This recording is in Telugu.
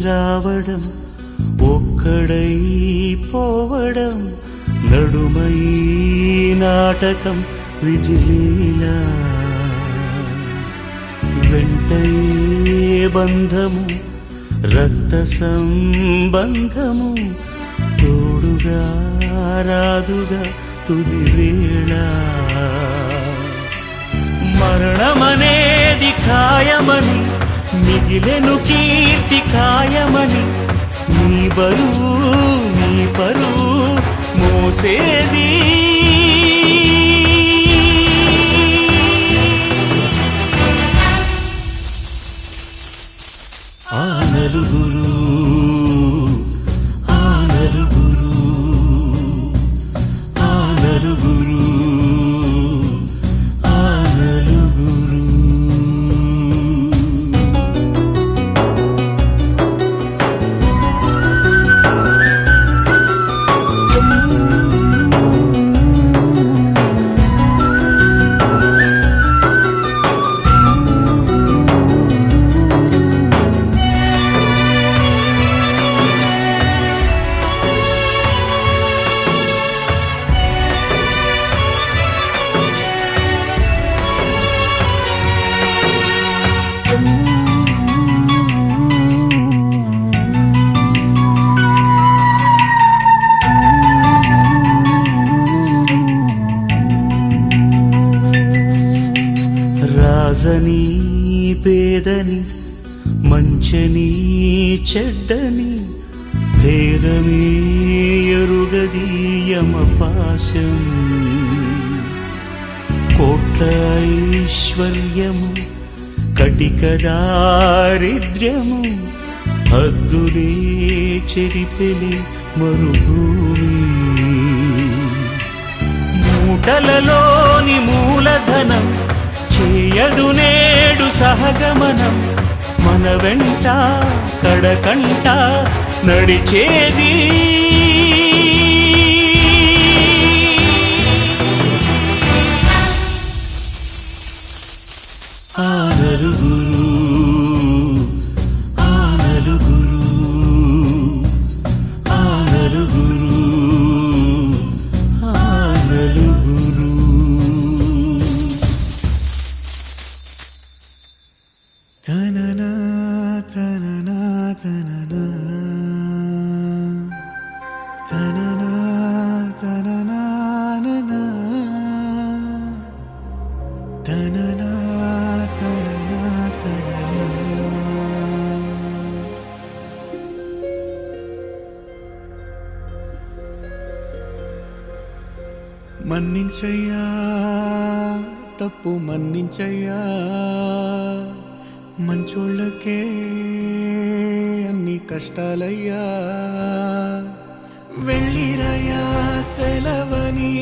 రావడం ఒక్కడై పోవడం నడుమై నాటకం విజిలీలా వెంటయే బంధము రక్త సంబంధము తోడుగా రాదుగా తుది వేళ మరణమనేది ఖాయమని మిగిలెను కీర్తి ఖాయమని నీ బరువు నీ పరువు మోసేది ఆ నలుగురు ఆ నలుగురు ఆ నలుగురు ఆ నలుగురు రాజని పేదని మంచని చెడ్డని భేదమే ఎరుగది యమపాశం కోట్ల ఐశ్వర్యము కటిక దారిద్ర్యము హద్దులే చెరిపెలి మరుభూమి మూటలలోని మూలధనం చేయదు నేడు సహగమనం మన వెంట కడకంట నడిచేది ఆ నలుగురు ఆ నలుగురు ఆ నలుగురు ఆ నలుగురు తననా తననా తననా తననా తననా ననా తననా తననా తననా మన్నించయ్యా తప్పు మన్నించయ్యా మంచోళ్ళకే అన్ని కష్టాలయ్యా వెళ్ళిరయ్యా సెలవని